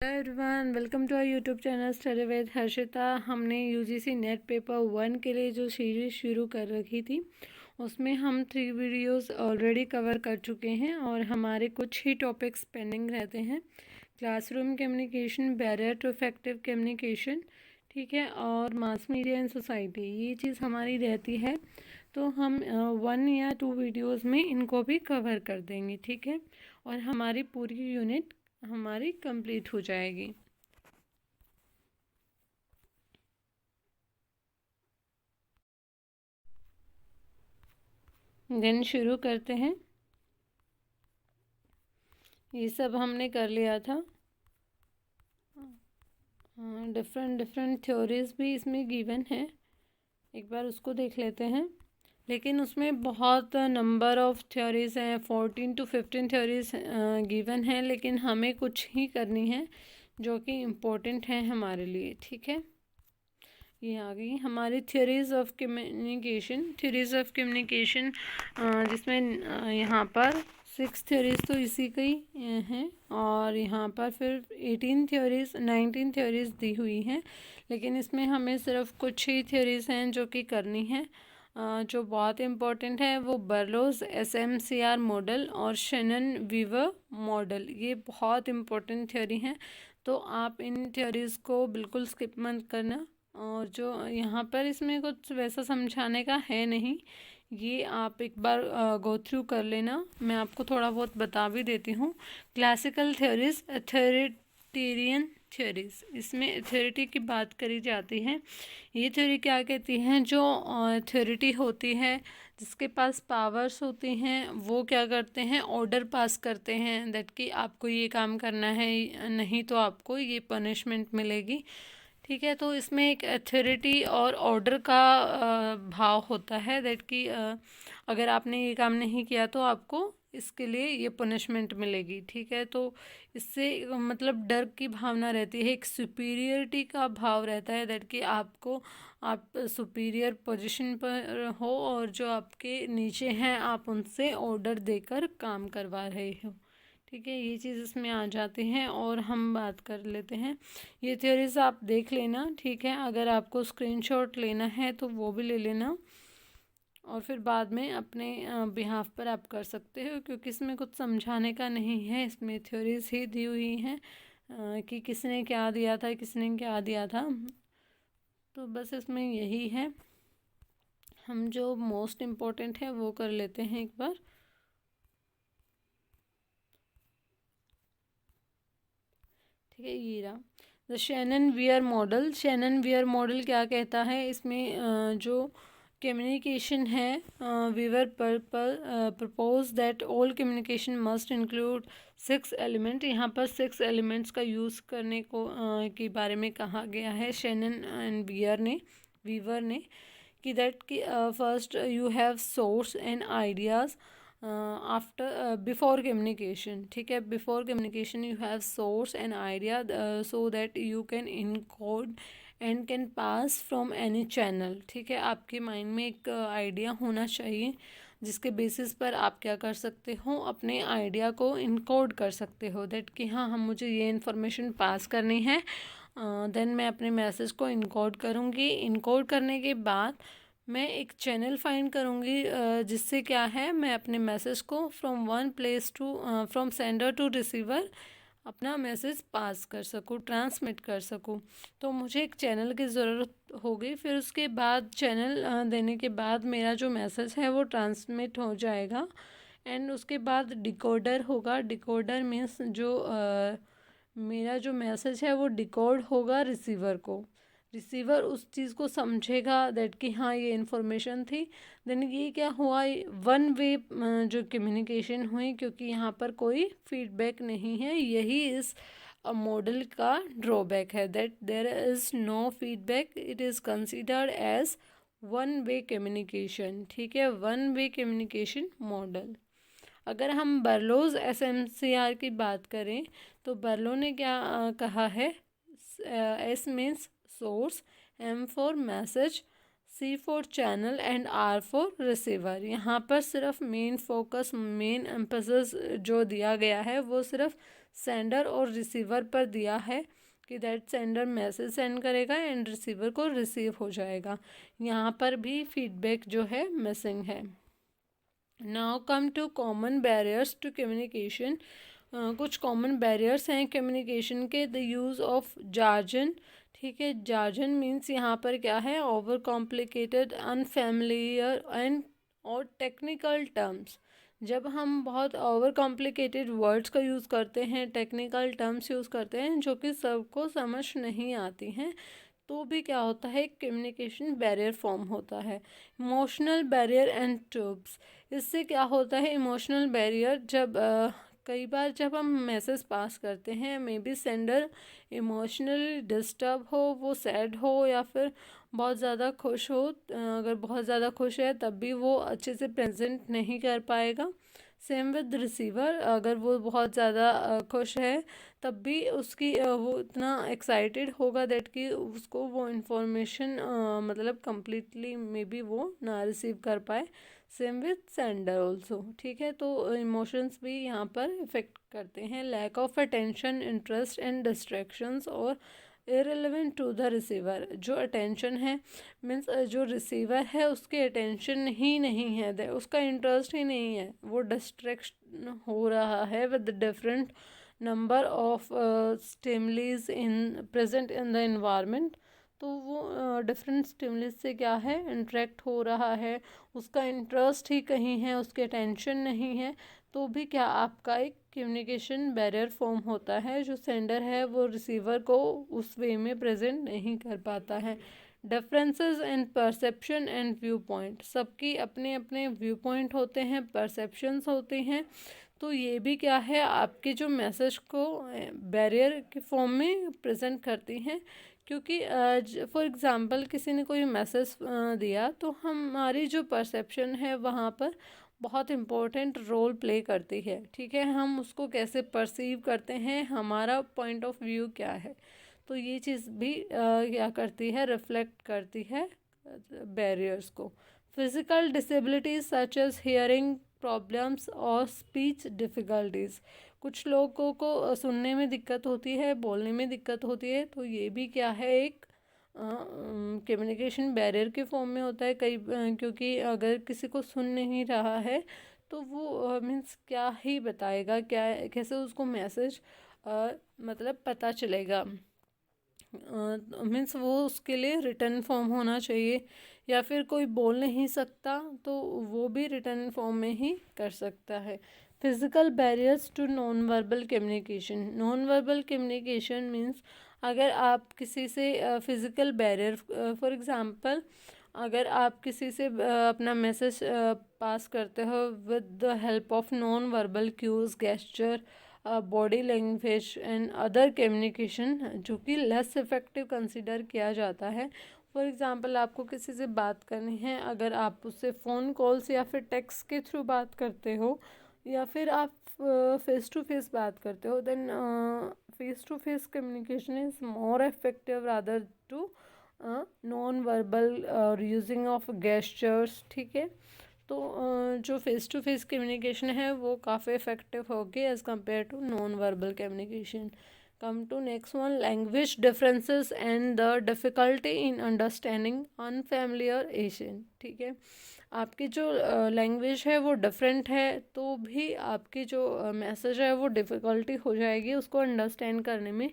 Hello everyone, welcome to our YouTube channel study with Harshita. हमने UGC net paper 1 के लिए जो सीरीज़ शुरू कर रखी थी उसमें हम 3 वीडियोस ऑलरेडी कवर कर चुके हैं और हमारे कुछ ही टॉपिक्स पेंडिंग रहते हैं। Classroom communication, barrier to effective communication, ठीक है, और मास मीडिया एंड सोसाइटी, ये चीज़ हमारी रहती है। तो हम 1 या 2 वीडियोज़ में इनको भी कवर कर देंगे, ठीक है, और हमारी पूरी यूनिट हमारी कंप्लीट हो जाएगी। देन शुरू करते हैं। ये सब हमने कर लिया था। डिफरेंट थ्योरीज भी इसमें गिवन है, एक बार उसको देख लेते हैं। लेकिन उसमें बहुत नंबर ऑफ थ्योरीज हैं, 14 to 15 थ्योरीज गिवन है, लेकिन हमें कुछ ही करनी है जो कि इम्पोर्टेंट है हमारे लिए, ठीक है। ये आ गई हमारी थ्योरीज ऑफ कम्युनिकेशन, जिसमें यहाँ पर 6 थ्योरीज तो इसी की हैं और यहाँ पर फिर 19 थ्योरीज दी हुई हैं। लेकिन इसमें हमें सिर्फ कुछ ही थ्योरीज हैं जो कि करनी है। जो बहुत इम्पोर्टेंट है वो बर्लोज SMCR मॉडल और शेनन वीवर मॉडल, ये बहुत इम्पोर्टेंट थ्योरी हैं। तो आप इन थ्योरीज को बिल्कुल स्किप मत करना। और जो यहाँ पर इसमें कुछ वैसा समझाने का है नहीं, ये आप एक बार गो थ्रू कर लेना। मैं आपको थोड़ा बहुत बता भी देती हूँ। क्लासिकल थ्योरीज, अथॉरिटेरियन थ्योरीज, इसमें अथॉरिटी की बात करी जाती है। ये थ्योरी क्या कहती हैं, जो अथॉरिटी होती है, जिसके पास पावर्स होती हैं, वो क्या करते हैं, ऑर्डर पास करते हैं दैट कि आपको ये काम करना है, नहीं तो आपको ये पनिशमेंट मिलेगी, ठीक है। तो इसमें एक अथॉरिटी और ऑर्डर का भाव होता है दैट कि अगर आपने ये काम नहीं किया तो आपको इसके लिए ये पनिशमेंट मिलेगी, ठीक है। तो इससे मतलब डर की भावना रहती है, एक सुपीरियरिटी का भाव रहता है दैट कि आपको, आप सुपीरियर पोजीशन पर हो और जो आपके नीचे हैं आप उनसे ऑर्डर देकर काम करवा रहे हो, ठीक है। ये चीज़ इसमें आ जाती हैं और हम बात कर लेते हैं। ये थ्योरीज आप देख लेना, ठीक है। अगर आपको स्क्रीनशॉट लेना है तो वो भी ले लेना और फिर बाद में अपने बिहाफ पर आप कर सकते हो, क्योंकि इसमें कुछ समझाने का नहीं है, इसमें थ्योरीज ही दी हुई हैं कि किसने क्या दिया था, किसने क्या दिया था। तो बस इसमें यही है। हम जो मोस्ट इम्पोर्टेंट है वो कर लेते हैं एक बार। ठीक है, ये रहा the Shannon Weaver model. Shannon Weaver model क्या कहता है, इसमें जो कम्युनिकेशन है, Weaver propose that all communication must include 6 element. यहाँ पर 6 एलिमेंट्स का यूज़ करने को के बारे में कहा गया है शेनन एंड वीवर ने कि दैट कि first you have source and ideas after before communication, ठीक है। Before communication you have source and idea so that you can encode and can pass from any channel, ठीक है। आपके mind में एक आइडिया होना चाहिए जिसके बेसिस पर आप क्या कर सकते हो, अपने आइडिया को इनकोड कर सकते हो दैट कि हाँ, हम मुझे ये इन्फॉर्मेशन पास करनी है। देन मैं अपने मैसेज को इनकोड करूँगी। इनकोड करने के बाद मैं एक चैनल फाइंड करूँगी जिससे क्या है, मैं अपने मैसेज को from one place to, from sender to receiver अपना मैसेज पास कर सकूँ, ट्रांसमिट कर सकूँ। तो मुझे एक चैनल की ज़रूरत होगी। फिर उसके बाद चैनल देने के बाद मेरा जो मैसेज है वो ट्रांसमिट हो जाएगा एंड उसके बाद डिकोडर होगा। डिकोडर मीन्स जो मेरा जो मैसेज है वो डिकोड होगा रिसीवर को। रिसीवर उस चीज़ को समझेगा दैट कि हाँ, ये इन्फॉर्मेशन थी। देन ये क्या हुआ, वन वे जो कम्युनिकेशन हुई, क्योंकि यहाँ पर कोई फीडबैक नहीं है। यही इस मॉडल का ड्रॉबैक है that there is no feedback, it is considered as one way communication, ठीक है, वन वे कम्युनिकेशन मॉडल। अगर हम बर्लोज SMCR की बात करें तो बर्लो ने क्या कहा है, S means source, M for message, C for channel and R for receiver. यहाँ पर सिर्फ मेन फोकस, मेन एम्फेसिस जो दिया गया है वो सिर्फ सेंडर और रिसीवर पर दिया है कि दैट सेंडर मैसेज सेंड करेगा एंड रिसीवर को रिसीव हो जाएगा। यहाँ पर भी फीडबैक जो है मिसिंग है। Now come to common barriers to communication. कुछ कॉमन बैरियर्स हैं कम्युनिकेशन के। द यूज़ ऑफ जार्जन, ठीक है। जार्जन मीन्स यहाँ पर क्या है, ओवर कॉम्प्लिकेटेड, अनफेमिलियर एंड और टेक्निकल टर्म्स। जब हम बहुत ओवर कॉम्प्लिकेटेड वर्ड्स का यूज़ करते हैं, टेक्निकल टर्म्स यूज़ करते हैं जो कि सबको समझ नहीं आती हैं, तो भी क्या होता है, कम्युनिकेशन बैरियर फॉर्म होता है। इमोशनल बैरियर एंड ट्यूब्स, इससे क्या होता है, इमोशनल बैरियर जब कई बार जब हम मैसेज पास करते हैं, may be sender emotionally disturb हो, वो सैड हो या फिर बहुत ज़्यादा खुश हो। अगर बहुत ज़्यादा खुश है तब भी वो अच्छे से प्रेजेंट नहीं कर पाएगा। सेम विद रिसीवर, अगर वो बहुत ज़्यादा खुश है तब भी उसकी वो इतना एक्साइटेड होगा दैट कि उसको वो इन्फॉर्मेशन मतलब कम्प्लीटली मे बी वो ना रिसीव कर पाए। सेम विद सेंडर ऑल्सो, ठीक है। तो इमोशंस भी यहाँ पर इफ़ेक्ट करते हैं। Lack of attention, interest and distractions और इररिलेवेंट टू द रिसीवर। जो अटेंशन है मीन्स जो रिसीवर है उसके अटेंशन ही नहीं है, उसका इंटरेस्ट ही नहीं है, वो डिस्ट्रैक्शन हो रहा है with different number of stimulis in present in the environment. तो वो डिफरेंट स्टिमुलस से क्या है, इंटरेक्ट हो रहा है, उसका इंटरेस्ट ही कहीं है, उसके अटेंशन नहीं है, तो भी क्या आपका एक कम्युनिकेशन बैरियर फॉर्म होता है। जो सेंडर है वो रिसीवर को उस वे में प्रेजेंट नहीं कर पाता है। Differences in perception and view point, सबकी अपने अपने व्यू पॉइंट होते हैं, परसेप्शंस होते हैं। तो ये भी क्या है, आपके जो मैसेज को बैरियर के फॉर्म में प्रेजेंट करती हैं। क्योंकि फॉर एग्ज़ाम्पल किसी ने कोई मैसेज दिया तो हमारी जो परसेप्शन है वहाँ पर बहुत इम्पोर्टेंट रोल प्ले करती है, ठीक है। हम उसको कैसे परसीव करते हैं, हमारा पॉइंट ऑफ व्यू क्या है, तो ये चीज़ भी क्या करती है, रिफ्लेक्ट करती है बैरियर्स को। Physical disabilities such as hearing problems और स्पीच डिफ़िकल्टीज, कुछ लोगों को सुनने में दिक्कत होती है, बोलने में दिक्कत होती है, तो ये भी क्या है, एक कम्युनिकेशन बैरियर के फॉर्म में होता है। क्योंकि अगर किसी को सुन नहीं रहा है तो वो मीन्स क्या ही बताएगा, क्या कैसे उसको मैसेज मतलब पता चलेगा। मीन्स वो उसके लिए रिटर्न फॉर्म होना चाहिए, या फिर कोई बोल नहीं सकता तो वो भी रिटर्न फॉर्म में ही कर सकता है। Physical barriers to non verbal communication. Non verbal communication means अगर आप किसी से फिज़िकल बैरियर, फॉर एग्ज़ाम्पल अगर आप किसी से अपना मैसेज पास करते हो with the help of non verbal cues, gesture, body language and other communication, जो कि लेस इफ़ेक्टिव कंसिडर किया जाता है। फॉर एग्ज़ाम्पल आपको किसी से बात करनी है, अगर आप उससे फ़ोन कॉल्स या फिर टेक्स्ट के थ्रू बात करते हो, या फिर आप फेस टू फेस बात करते हो, then face to face communication is more effective rather to non verbal और यूजिंग ऑफ गेस्चर्स, ठीक है। तो जो फेस टू फेस कम्युनिकेशन है वो काफ़ी इफेक्टिव होगी as compare to non verbal communication. Come to next one, language differences and the difficulty in understanding unfamiliar Asian, ठीक है। आपकी जो लैंग्वेज है वो डिफरेंट है तो भी आपकी जो मैसेज है वो डिफ़िकल्टी हो जाएगी उसको अंडरस्टैंड करने में,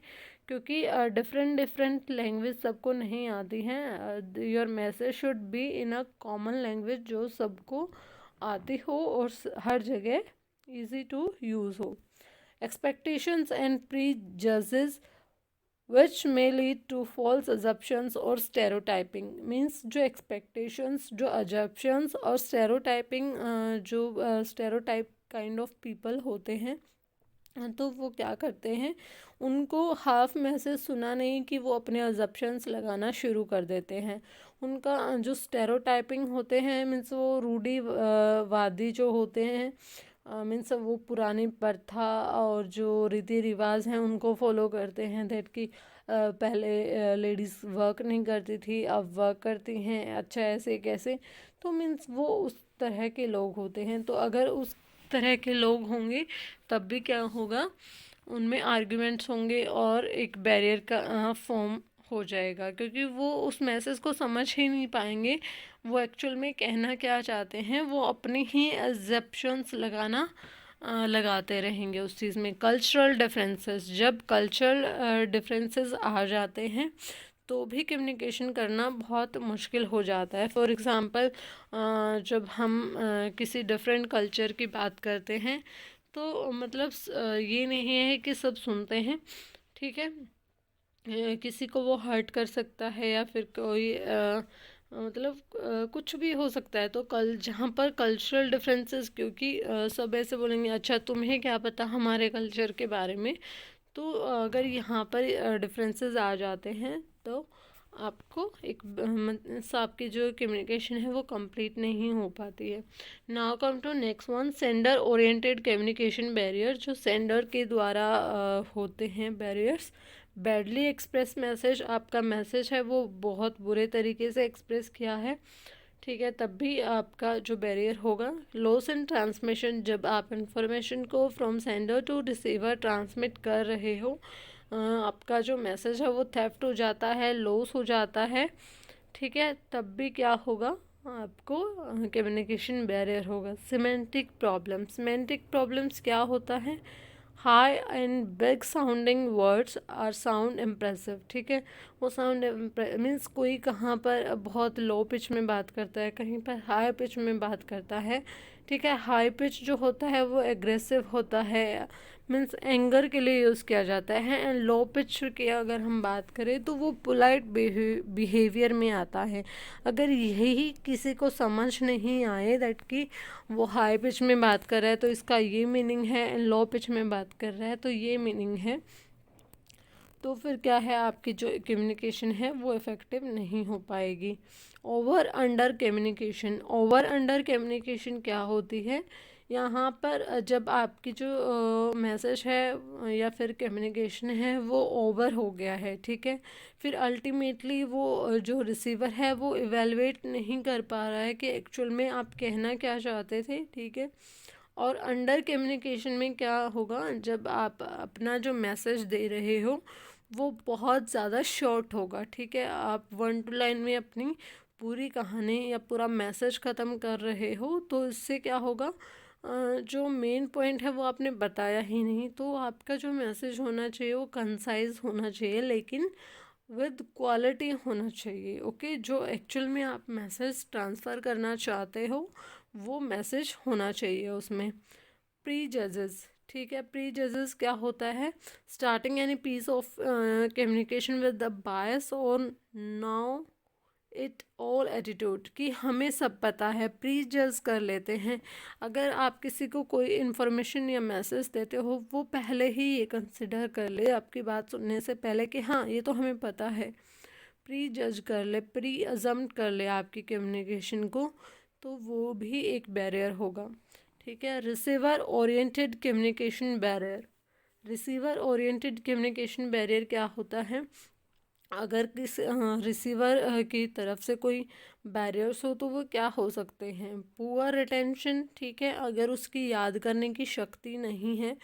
क्योंकि डिफरेंट लैंग्वेज सबको नहीं आती हैं। Your message should be in a common language जो सबको आती हो और हर जगह इजी टू यूज़ हो। Expectations and prejudices which may lead to false assumptions or stereotyping, means जो expectations, जो assumptions और stereotyping, जो stereotype kind of people होते हैं, तो वो क्या करते हैं, उनको हाफ मैसेज सुना नहीं कि वो अपने अजप्शंस लगाना शुरू कर देते हैं। उनका जो स्टेरोटाइपिंग होते हैं मीन्स वो रूढ़िवादी जो होते हैं, मीन्स वो पुरानी प्रथा और जो रीति रिवाज हैं उनको फॉलो करते हैं, दैट कि पहले लेडीज़ वर्क नहीं करती थी, अब वर्क करती हैं, अच्छा ऐसे कैसे। तो मीन्स वो उस तरह के लोग होते हैं। तो अगर उस तरह के लोग होंगे तब भी क्या होगा, उनमें आर्ग्यूमेंट्स होंगे और एक बैरियर का फॉर्म हो जाएगा, क्योंकि वो उस मैसेज को समझ ही नहीं पाएंगे वो एक्चुअल में कहना क्या चाहते हैं। वो अपने ही एग्जेप्शंस लगाते रहेंगे उस चीज़ में। कल्चरल डिफरेंसेस, जब कल्चरल डिफरेंसेस आ जाते हैं तो भी कम्युनिकेशन करना बहुत मुश्किल हो जाता है। फॉर एग्ज़ाम्पल, जब हम किसी डिफरेंट कल्चर की बात करते हैं तो मतलब ये नहीं है कि सब सुनते हैं, ठीक है। किसी को वो हर्ट कर सकता है या फिर कोई मतलब कुछ भी हो सकता है। तो कल जहाँ पर कल्चरल डिफरेंसेस, क्योंकि सब ऐसे बोलेंगे अच्छा तुम्हें क्या पता हमारे कल्चर के बारे में। तो अगर यहाँ पर डिफरेंसेस आ जाते हैं तो आपको एक आपकी जो कम्युनिकेशन है वो कंप्लीट नहीं हो पाती है। Now come to next one, sender oriented communication barrier. जो सेंडर के द्वारा होते हैं बैरियर्स। बैडली एक्सप्रेस मैसेज, आपका मैसेज है वो बहुत बुरे तरीके से एक्सप्रेस किया है, ठीक है, तब भी आपका जो बैरियर होगा। लॉस इन ट्रांसमिशन, जब आप इंफॉर्मेशन को from sender to receiver transmit कर रहे हो, आपका जो मैसेज है वो थेफ्ट हो जाता है, लॉस हो जाता है, ठीक है, तब भी क्या होगा, आपको कम्युनिकेशन बैरियर होगा। सिमेंटिक प्रॉब्लम्स, सिमेंटिक प्रॉब्लम्स क्या होता है, high and big sounding words are sound impressive, ठीक है। वो साउंड मीन्स कोई कहाँ पर बहुत लो पिच में बात करता है, कहीं पर हाई पिच में बात करता है, ठीक है। हाई पिच जो होता है वो एग्रेसिव होता है, मीन्स एंगर के लिए यूज़ किया जाता है। एंड लो पिच की अगर हम बात करें तो वो पोलाइट बिहेवियर में आता है। अगर यही किसी को समझ नहीं आए दैट कि वो हाई पिच में बात कर रहा है तो इसका ये मीनिंग है, एंड लो पिच में बात कर रहा है तो ये मीनिंग है, तो फिर क्या है, आपकी जो कम्युनिकेशन है वो इफ़ेक्टिव नहीं हो पाएगी। Over under communication, over under communication क्या होती है, यहाँ पर जब आपकी जो मैसेज है या फिर कम्युनिकेशन है वो ओवर हो गया है, ठीक है, फिर अल्टीमेटली वो जो रिसीवर है वो इवेलुएट नहीं कर पा रहा है कि एक्चुअल में आप कहना क्या चाहते थे, ठीक है। और अंडर कम्युनिकेशन में क्या होगा, जब आप अपना जो मैसेज दे रहे हो वो बहुत ज़्यादा शॉर्ट होगा, ठीक है। आप 1-2 लाइन में अपनी पूरी कहानी या पूरा मैसेज ख़त्म कर रहे हो, तो इससे क्या होगा, जो मेन पॉइंट है वो आपने बताया ही नहीं। तो आपका जो मैसेज होना चाहिए वो कंसाइज होना चाहिए, लेकिन विद क्वालिटी होना चाहिए, ओके। जो एक्चुअल में आप मैसेज ट्रांसफ़र करना चाहते हो वो मैसेज होना चाहिए उसमें। प्री जजेस, ठीक है, प्री जजेस क्या होता है, starting any piece of communication with the bias और नाउ इट ऑल एटीट्यूड, कि हमें सब पता है, प्री जज कर लेते हैं। अगर आप किसी को कोई इन्फॉर्मेशन या मैसेज देते हो वो पहले ही ये कंसिडर कर ले आपकी बात सुनने से पहले कि हाँ ये तो हमें पता है, प्री जज कर ले, प्री अजम्प्ट कर ले आपकी कम्युनिकेशन को, तो वो भी एक बैरियर होगा, ठीक है। Receiver oriented communication barrier, receiver oriented communication barrier क्या होता है, अगर किस रिसीवर की तरफ से कोई बैरियर्स हो तो वो क्या हो सकते हैं, पुअर रिटेंशन, ठीक है, अगर उसकी याद करने की शक्ति नहीं है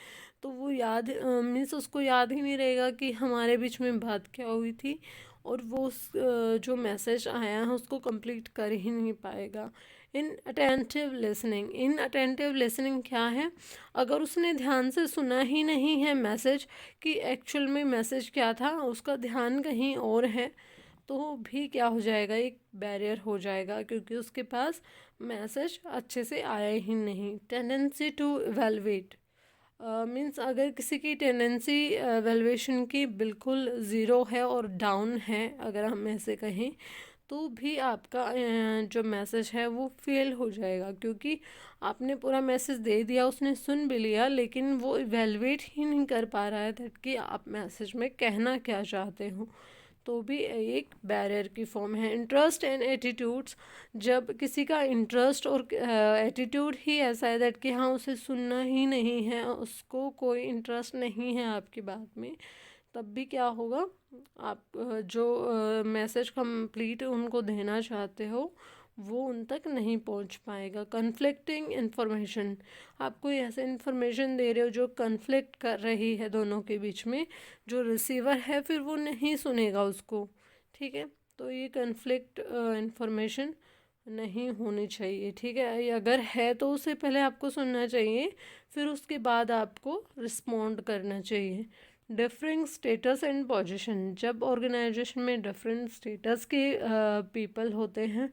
तो वो याद मीन्स उसको याद ही नहीं रहेगा कि हमारे बीच में बात क्या हुई थी, और वो जो मैसेज आया है उसको कंप्लीट कर ही नहीं पाएगा। इन अटेंटिव लिसनिंग, इन अटेंटिव लिसनिंग क्या है, अगर उसने ध्यान से सुना ही नहीं है मैसेज कि एक्चुअल में मैसेज क्या था, उसका ध्यान कहीं और है, तो भी क्या हो जाएगा, एक बैरियर हो जाएगा, क्योंकि उसके पास मैसेज अच्छे से आया ही नहीं। टेंडेंसी टू इवेलुएट, मीन्स अगर किसी की टेंडेंसी एवेलुएशन की बिल्कुल ज़ीरो है और डाउन है, अगर हम ऐसे कहें, तो भी आपका जो मैसेज है वो फेल हो जाएगा, क्योंकि आपने पूरा मैसेज दे दिया, उसने सुन भी लिया, लेकिन वो इवेलुएट ही नहीं कर पा रहा है दैट कि आप मैसेज में कहना क्या चाहते हो, तो भी एक बैरियर की फॉर्म है। इंटरेस्ट एंड एटीट्यूड्स, जब किसी का इंटरेस्ट और एटीट्यूड ही ऐसा है दैट कि हाँ उसे सुनना ही नहीं है, उसको कोई इंटरेस्ट नहीं है आपकी बात में, तब भी क्या होगा, आप जो मैसेज कंप्लीट उनको देना चाहते हो वो उन तक नहीं पहुंच पाएगा। कन्फ्लिक्टिंग इन्फॉर्मेशन, आप कोई ऐसे इन्फॉर्मेशन दे रहे हो जो कन्फ्लिक्ट कर रही है दोनों के बीच में, जो रिसीवर है फिर वो नहीं सुनेगा उसको, ठीक है। तो ये कन्फ्लिक्ट इन्फॉर्मेशन नहीं होनी चाहिए, ठीक है। ये अगर है तो उससे पहले आपको सुनना चाहिए, फिर उसके बाद आपको रिस्पॉन्ड करना चाहिए। डिफरेंट स्टेटस एंड पोजीशन, जब ऑर्गेनाइजेशन में डिफरेंट स्टेटस के पीपल होते हैं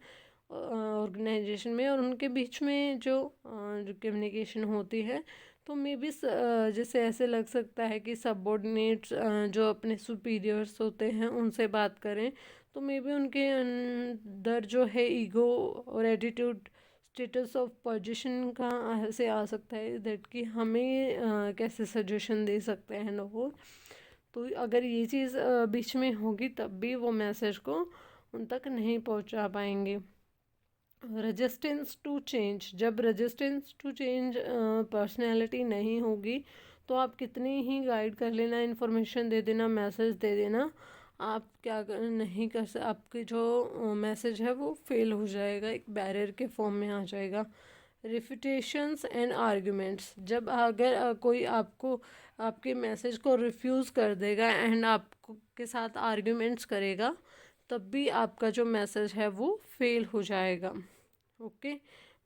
ऑर्गेनाइजेशन में, और उनके बीच में जो कम्युनिकेशन होती है, तो मे बी जैसे ऐसे लग सकता है कि सबऑर्डिनेट्स जो अपने सुपीरियर्स होते हैं उनसे बात करें, तो मे बी उनके अंदर जो है ईगो और एटीट्यूड, स्टेटस ऑफ पोजीशन का ऐसे आ सकता है दैट कि हमें कैसे सजेशन दे सकते हैं लोग। तो अगर ये चीज़ बीच में होगी तब भी वो मैसेज को उन तक नहीं पहुंचा पाएंगे। रेजिस्टेंस टू चेंज, जब रेजिस्टेंस टू चेंज पर्सनैलिटी नहीं होगी तो आप कितनी ही गाइड कर लेना, इन्फॉर्मेशन दे देना, मैसेज दे देना, आप क्या नहीं कर सकते, आपके जो मैसेज है वो फेल हो जाएगा, एक बैरियर के फॉर्म में आ जाएगा। रिफ्यूटेशंस एंड आर्ग्यूमेंट्स, जब अगर कोई आपको आपके मैसेज को रिफ्यूज़ कर देगा एंड आपको के साथ आर्ग्यूमेंट्स करेगा, तब भी आपका जो मैसेज है वो फेल हो जाएगा। ओके,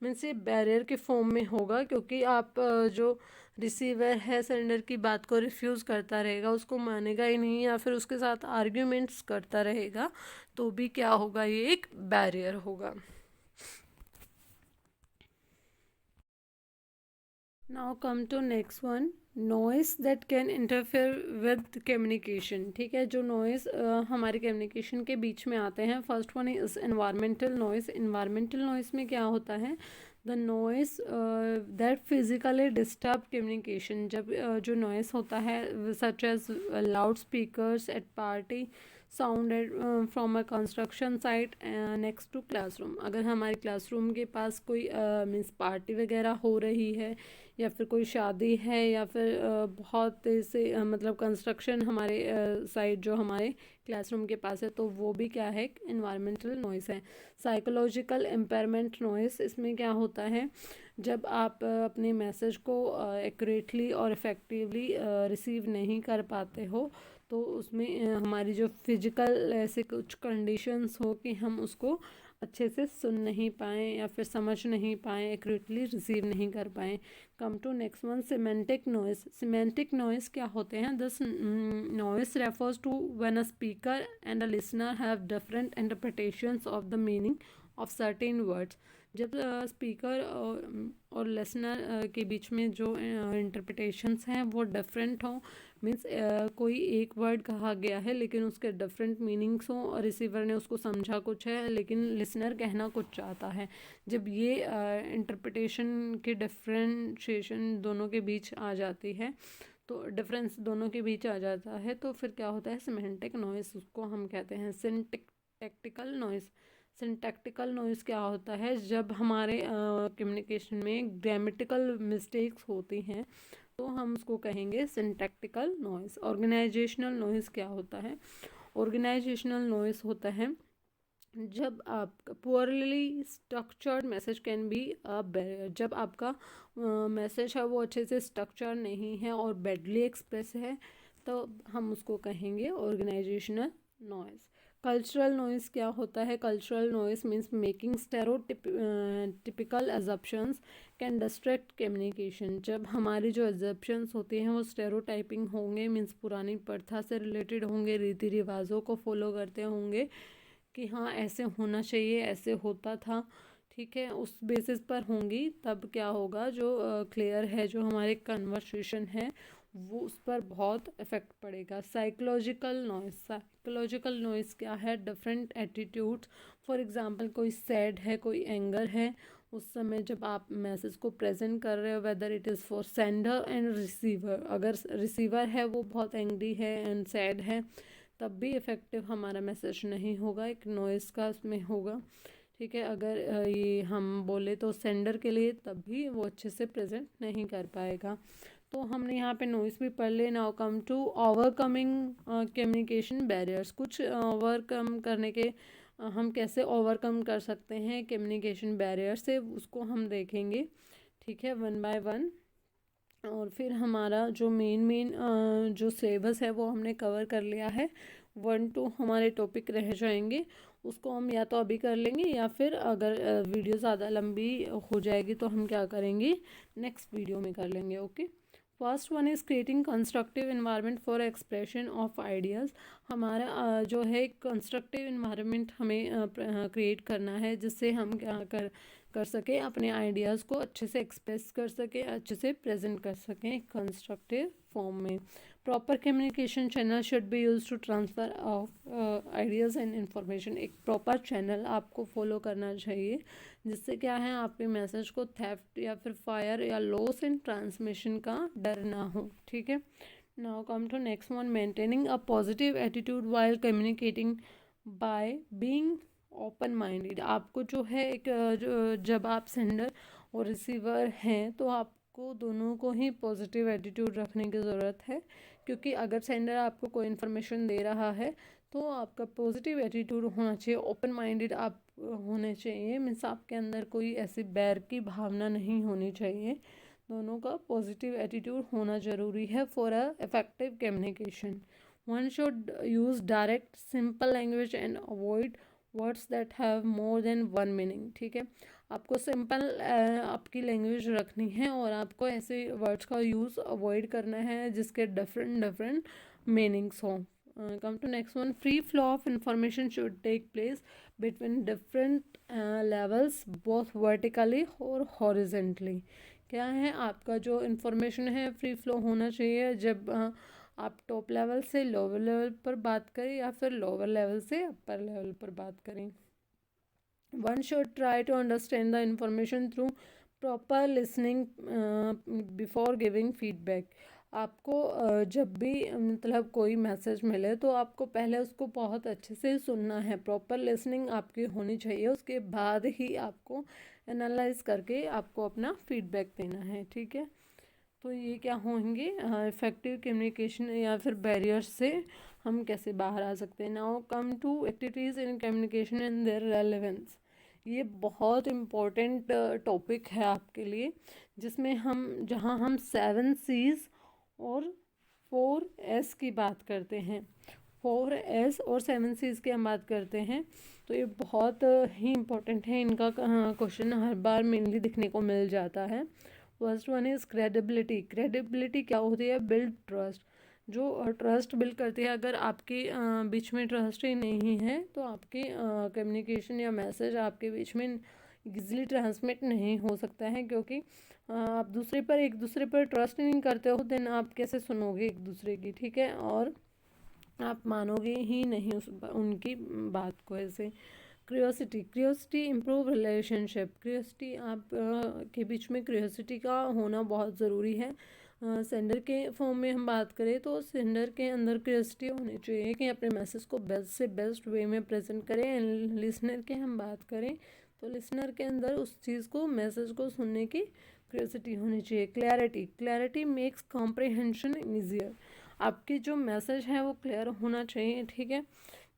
मीन्स ये बैरियर के फॉर्म में होगा, क्योंकि आप जो रिसीवर है सेंडर की बात को रिफ्यूज़ करता रहेगा, उसको मानेगा ही नहीं या फिर उसके साथ आर्ग्यूमेंट्स करता रहेगा, तो भी क्या होगा, ये एक बैरियर होगा। Now come to next one, noise that can interfere with communication, ठीक है। जो नॉइस हमारे कम्युनिकेशन के बीच में आते हैं, first one is environmental noise. Environmental noise में क्या होता है, the noise that physically disturb communication, जब जो नॉइस होता है such as loud speakers at party, sound from a construction site next to classroom, अगर हमारे क्लासरूम के पास कोई मीन्स पार्टी वगैरह हो रही है, या फिर कोई शादी है, या फिर बहुत ऐसे मतलब कंस्ट्रक्शन हमारे साइड जो हमारे क्लासरूम के पास है, तो वो भी क्या है, इन्वायरमेंटल नॉइस है। साइकोलॉजिकल इम्पेयरमेंट नॉइस, इसमें क्या होता है, जब आप अपने मैसेज को एक्यूरेटली और इफ़ेक्टिवली रिसीव नहीं कर पाते हो, तो उसमें हमारी जो फिजिकल ऐसे कुछ कंडीशंस हो कि हम उसको अच्छे से सुन नहीं पाएँ या फिर समझ नहीं पाएँ, एक्यूरेटली रिसीव नहीं कर पाएँ। Come to next one, semantic noise. Semantic noise क्या होते हैं, this noise refers to when a speaker and a listener have different interpretations of the meaning of certain words, जब स्पीकर और लिसनर के बीच में जो इंटरप्रिटेशंस हैं वो डिफरेंट हों, मीन्स कोई एक वर्ड कहा गया है लेकिन उसके डिफरेंट मीनिंग्स हों, और रिसीवर ने उसको समझा कुछ है लेकिन लिसनर कहना कुछ चाहता है, जब ये इंटरप्रिटेशन की डिफ्रेंशिएशन दोनों के बीच आ जाती है, तो डिफरेंस दोनों के बीच आ जाता है, तो फिर क्या होता है, सिमेंटिक नॉइस उसको हम कहते हैं। सिंटैक्टिकल नॉइस, सिंटैक्टिकल नॉइस क्या होता है, जब हमारे कम्युनिकेशन में ग्रामेटिकल मिस्टेक्स होती हैं तो हम उसको कहेंगे सिंटैक्टिकल नॉइस। ऑर्गेनाइजेशनल नॉइस क्या होता है, ऑर्गेनाइजेशनल नॉइस होता है जब आप poorly structured message can be a barrier, जब आपका मैसेज है वो अच्छे से स्ट्रक्चर नहीं है और बैडली एक्सप्रेस है, तो हम उसको कहेंगे ऑर्गेनाइजेशनल नॉइस। कल्चरल नॉइस क्या होता है, cultural noise means making stereotypical assumptions can distract communication, जब हमारी जो एजप्शंस होती हैं वो स्टेरियोटाइपिंग होंगे, मीन्स पुरानी प्रथा से रिलेटेड होंगे, रीति रिवाजों को फॉलो करते होंगे कि हाँ ऐसे होना चाहिए, ऐसे होता था, ठीक है, उस बेसिस पर होंगी, तब क्या होगा, जो क्लियर है जो हमारे कन्वर्सेशन है वो उस पर बहुत इफ़ेक्ट पड़ेगा। साइकोलॉजिकल नॉइस, साइकोलॉजिकल नॉइस क्या है, डिफरेंट एटीट्यूड्स, फॉर एग्जांपल कोई सैड है, कोई एंगर है, उस समय जब आप मैसेज को प्रेजेंट कर रहे हो, whether it is for sender and receiver, अगर रिसीवर है वो बहुत एंग्री है एंड सैड है, तब भी इफ़ेक्टिव हमारा मैसेज नहीं होगा, एक नॉइस का उसमें होगा, ठीक है। अगर ये हम बोले तो सेंडर के लिए, तब भी वो अच्छे से प्रेजेंट नहीं कर पाएगा। तो हमने यहाँ पे नॉइस भी पढ़ ले। Now come to overcoming communication barriers. कुछ ओवरकम करने के हम कैसे ओवरकम कर सकते हैं कम्युनिकेशन बैरियर से, उसको हम देखेंगे, ठीक है, वन बाय वन। और फिर हमारा जो मेन जो सिलेबस है वो हमने कवर कर लिया है। 1-2 हमारे टॉपिक रह जाएंगे, उसको हम या तो अभी कर लेंगे या फिर अगर वीडियो ज़्यादा लंबी हो जाएगी तो हम क्या करेंगे, नेक्स्ट वीडियो में कर लेंगे। Okay, first one is creating constructive environment for expression of ideas. हमारा जो है कंस्ट्रक्टिव इन्वायरमेंट हमें क्रिएट करना है, जिससे हम क्या कर सकें, अपने आइडियाज़ को अच्छे से एक्सप्रेस कर सकें, अच्छे से प्रेजेंट कर सकें कंस्ट्रक्टिव फॉर्म में। Proper communication channel should be use to transfer of ideas and information. एक प्रॉपर चैनल आपको फॉलो करना चाहिए, जिससे क्या है, आपके मैसेज को थेफ्ट या फिर फायर या लॉस इन ट्रांसमिशन का डर ना हो, ठीक है। Now come to next one, maintaining a positive attitude while communicating by being open minded. आपको जो है एक जब आप सेंडर और रिसीवर हैं तो आपको दोनों को ही पॉजिटिव एटीट्यूड रखने की ज़रूरत है, क्योंकि अगर सेंडर आपको कोई इन्फॉर्मेशन दे रहा है तो आपका पॉजिटिव एटीट्यूड होना चाहिए, ओपन माइंडेड आप होने चाहिए। मीन्स आपके अंदर कोई ऐसी बैर की भावना नहीं होनी चाहिए। दोनों का पॉजिटिव एटीट्यूड होना ज़रूरी है for a effective communication. One should use direct simple language and avoid words that have more than one meaning, ठीक है। आपको सिंपल आपकी लैंग्वेज रखनी है और आपको ऐसे वर्ड्स का यूज़ अवॉइड करना है जिसके डिफरेंट मीनिंग्स हों। Come to next one, free flow of information should take place between different levels both vertically और हॉरिजेंटली। क्या है, आपका जो इन्फॉर्मेशन है फ्री फ्लो होना चाहिए, जब आप टॉप लेवल से लोअर लेवल पर बात करें या फिर लोअर लेवल से अपर लेवल पर बात करें। One should try to understand the information through proper listening before giving feedback. आपको जब भी मतलब कोई मैसेज मिले तो आपको पहले उसको बहुत अच्छे से सुनना है, प्रॉपर लिसनिंग आपकी होनी चाहिए, उसके बाद ही आपको एनालाइज करके आपको अपना फीडबैक देना है, ठीक है। तो ये क्या होंगे, इफेक्टिव कम्युनिकेशन या फिर बैरियर्स से हम कैसे बाहर आ सकते हैं। Now come to activities in communication and their relevance. ये बहुत इम्पोर्टेंट टॉपिक है आपके लिए, जिसमें जहाँ हम 7 C's और 4 S की बात करते हैं, 4 S और 7 C's की हम बात करते हैं। तो ये बहुत ही इम्पोर्टेंट है, इनका क्वेश्चन हर बार मेनली दिखने को मिल जाता है। First one is credibility. Credibility क्या होती है, बिल्ड ट्रस्ट। जो ट्रस्ट बिल्ड करती है, अगर आपके बीच में ट्रस्ट ही नहीं है तो आपके कम्युनिकेशन या मैसेज आपके बीच में इजीली ट्रांसमिट नहीं हो सकता है, क्योंकि आप एक दूसरे पर ट्रस्ट नहीं करते हो, देन आप कैसे सुनोगे एक दूसरे की, ठीक है, और आप मानोगे ही नहीं उनकी बात को ऐसे। Curiosity improve relationship. क्रियोसिटी आप के बीच में क्रियोसिटी का होना बहुत ज़रूरी है। सेंडर के फॉर्म में हम बात करें तो सेंडर के अंदर क्रियोसिटी होनी चाहिए कि अपने मैसेज को बेस्ट से बेस्ट वे में प्रेजेंट करें। एंड लिसनर के हम बात करें तो लिसनर के अंदर उस चीज़ को, मैसेज को सुनने की क्रियोसिटी होनी चाहिए। Clarity makes comprehension easier. आपकी जो मैसेज है वो क्लियर होना चाहिए, ठीक है,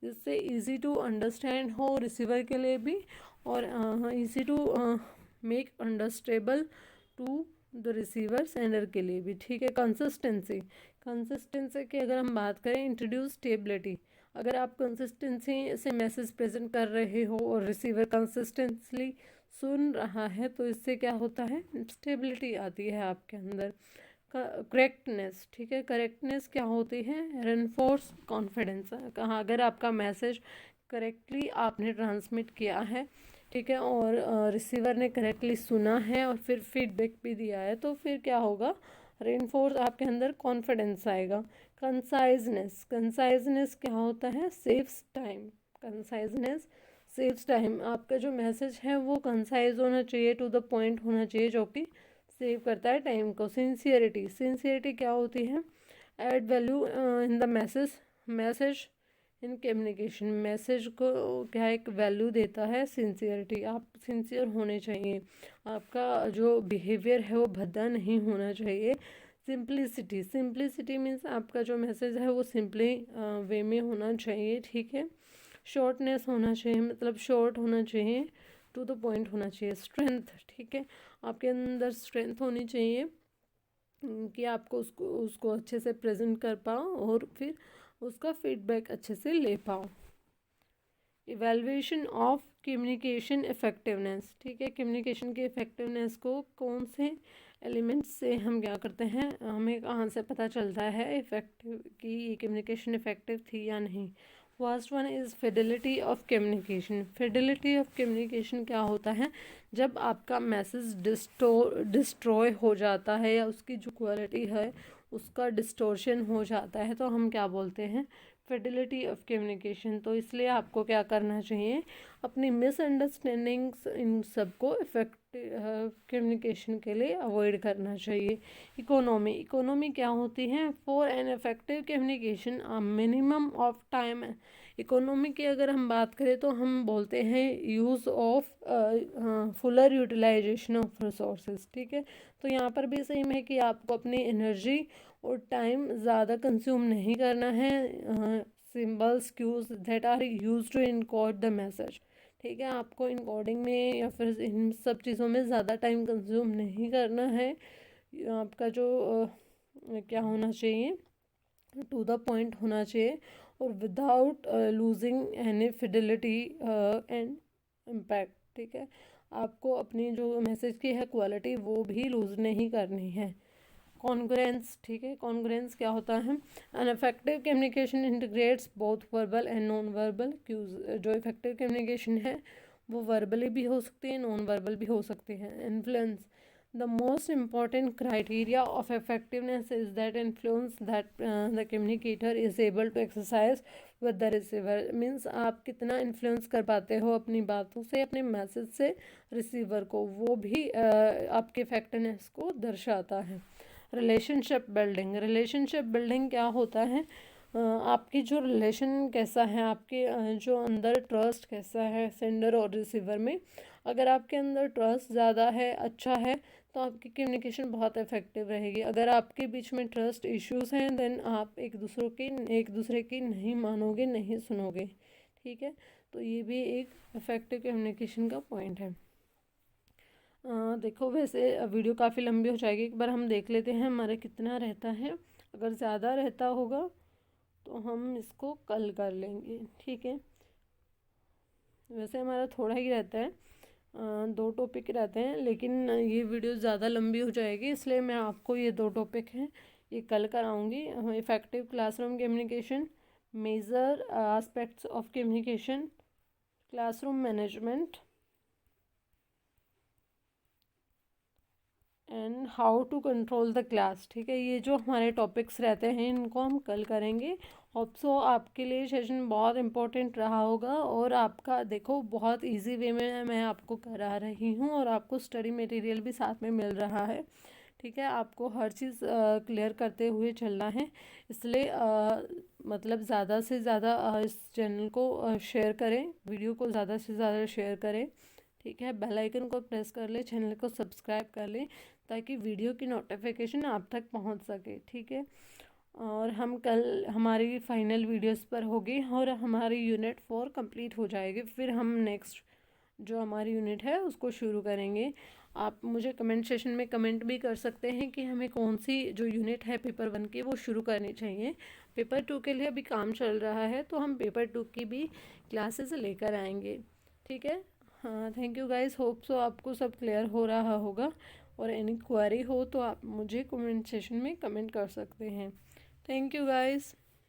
जिससे इजी टू अंडरस्टैंड हो रिसीवर के लिए भी, और easy to make understandable to the receiver sender के लिए भी, ठीक है। कंसिस्टेंसी की अगर हम बात करें, इंट्रोड्यूस स्टेबिलिटी। अगर आप कंसिस्टेंसी से मैसेज प्रेजेंट कर रहे हो और रिसीवर कंसिस्टेंटली सुन रहा है तो इससे क्या होता है, स्टेबिलिटी आती है आपके अंदर। करेक्टनेस, ठीक है, करेक्टनेस क्या होती है, रेनफोर्स कॉन्फिडेंस। कहाँ अगर आपका मैसेज करेक्टली आपने ट्रांसमिट किया है, ठीक है, और रिसीवर ने करेक्टली सुना है और फिर फीडबैक भी दिया है, तो फिर क्या होगा, रेनफोर्स आपके अंदर कॉन्फिडेंस आएगा। कंसाइजनेस क्या होता है, saves time. Conciseness saves time. आपका जो मैसेज है वो कंसाइज होना चाहिए, टू द पॉइंट होना चाहिए, जो कि सेव करता है टाइम को। सिंसियरिटी क्या होती है, add value in the message in communication. Message को क्या एक वैल्यू देता है सिंसियरिटी। आप सिंसियर होने चाहिए, आपका जो बिहेवियर है वो भद्दा नहीं होना चाहिए। सिंप्लिसिटी, सिंप्लिसिटी मीन्स आपका जो मैसेज है वो सिंपली वे में होना चाहिए, ठीक है। शॉर्टनेस होना चाहिए, मतलब शॉर्ट होना चाहिए, टू द पॉइंट होना चाहिए। स्ट्रेंथ, ठीक है, आपके अंदर स्ट्रेंथ होनी चाहिए कि आपको उसको अच्छे से प्रेजेंट कर पाओ और फिर उसका फीडबैक अच्छे से ले पाओ। इवेल्युएशन ऑफ कम्युनिकेशन इफेक्टिवनेस, ठीक है, कम्युनिकेशन की इफेक्टिवनेस को कौन से एलिमेंट्स से हम क्या करते हैं, हमें कहाँ से पता चलता है इफेक्टिव कि ये कम्युनिकेशन इफेक्टिव थी या नहीं। First one is fidelity of communication. Fidelity of communication क्या होता है, जब आपका मैसेज डिस्ट्रॉय हो जाता है या उसकी जो क्वालिटी है उसका डिस्टोर्शन हो जाता है तो हम क्या बोलते हैं, फिडिलिटी ऑफ कम्युनिकेशन। तो इसलिए आपको क्या करना चाहिए, अपनी मिसअंडरस्टैंडिंग्स इन सबको इफेक्टिव कम्युनिकेशन के लिए अवॉइड करना चाहिए। इकोनॉमी, इकोनॉमी क्या होती है, for an effective communication a minimum of time. Economy की अगर हम बात करें तो हम बोलते हैं use of fuller utilization of resources, ठीक है। तो यहाँ पर भी सेम है कि आपको अपनी एनर्जी और टाइम ज़्यादा कंज्यूम नहीं करना है symbols cues that are use to encode the message, ठीक है। आपको इनकोडिंग में या फिर इन सब चीज़ों में ज़्यादा टाइम कंज्यूम नहीं करना है। आपका जो क्या होना चाहिए, टू द पॉइंट होना चाहिए और without losing any fidelity and impact, ठीक है। आपको अपनी जो मैसेज की है क्वालिटी वो भी लूज़ नहीं करनी है। कॉन्ग्रुएंस, ठीक है, कॉन्ग्रुएंस क्या होता है, an effective communication integrates both verbal and non verbal cues. जो इफेक्टिव कम्युनिकेशन है वो वर्बली भी हो सकती है, नॉन वर्बल भी हो सकती है। Influence, the most important criteria of effectiveness is that influence that the communicator is able to exercise with the receiver. Means आप कितना इन्फ्लुएंस कर पाते हो अपनी बातों से, अपने मैसेज से रिसीवर को, वो भी आपके इफेक्टिवनेस को दर्शाता है। रिलेशनशिप बिल्डिंग, रिलेशनशिप बिल्डिंग क्या होता है, आपकी जो रिलेशन कैसा है, आपके जो अंदर ट्रस्ट कैसा है सेंडर और रिसीवर में। अगर आपके अंदर ट्रस्ट ज़्यादा है, अच्छा है, तो आपकी कम्युनिकेशन बहुत इफेक्टिव रहेगी। अगर आपके बीच में ट्रस्ट इश्यूज हैं देन आप एक दूसरे की नहीं मानोगे, नहीं सुनोगे, ठीक है। तो ये भी एक इफेक्टिव कम्युनिकेशन का पॉइंट है। देखो वैसे वीडियो काफ़ी लंबी हो जाएगी, एक बार हम देख लेते हैं हमारा कितना रहता है। अगर ज़्यादा रहता होगा तो हम इसको कल कर लेंगे, ठीक है। वैसे हमारा थोड़ा ही रहता है, 2 टॉपिक रहते हैं, लेकिन ये वीडियो ज़्यादा लंबी हो जाएगी इसलिए मैं आपको ये 2 टॉपिक हैं ये कल कराऊंगी। Effective classroom communication, major aspects of communication, classroom management and how to control the class, ठीक है। ये जो हमारे टॉपिक्स रहते हैं इनको हम कल करेंगे। होप सो आपके लिए सेशन बहुत इम्पोर्टेंट रहा होगा और आपका देखो बहुत इजी वे में मैं आपको करा रही हूँ और आपको स्टडी मटेरियल भी साथ में मिल रहा है, ठीक है। आपको हर चीज़ क्लियर करते हुए चलना है, इसलिए मतलब ज़्यादा से ज़्यादा इस चैनल को शेयर करें, वीडियो को ज़्यादा से ज़्यादा शेयर करें, ठीक है। बेल आइकन को प्रेस कर ले, चैनल को सब्सक्राइब कर ले ताकि वीडियो की नोटिफिकेशन आप तक पहुंच सके, ठीक है। और हम कल हमारी फाइनल वीडियोस पर होगी और हमारी यूनिट 4 कंप्लीट हो जाएगी, फिर हम नेक्स्ट जो हमारी यूनिट है उसको शुरू करेंगे। आप मुझे कमेंट सेशन में कमेंट भी कर सकते हैं कि हमें कौन सी जो यूनिट है पेपर 1 की वो शुरू करनी चाहिए। पेपर 2 के लिए अभी काम चल रहा है तो हम पेपर 2 की भी क्लासेस लेकर आएंगे, ठीक है। हाँ, thank you guys, hope so आपको सब क्लियर हो रहा होगा और एनी क्वेरी हो तो आप मुझे कमेंट सेशन में कमेंट कर सकते हैं। Thank you guys.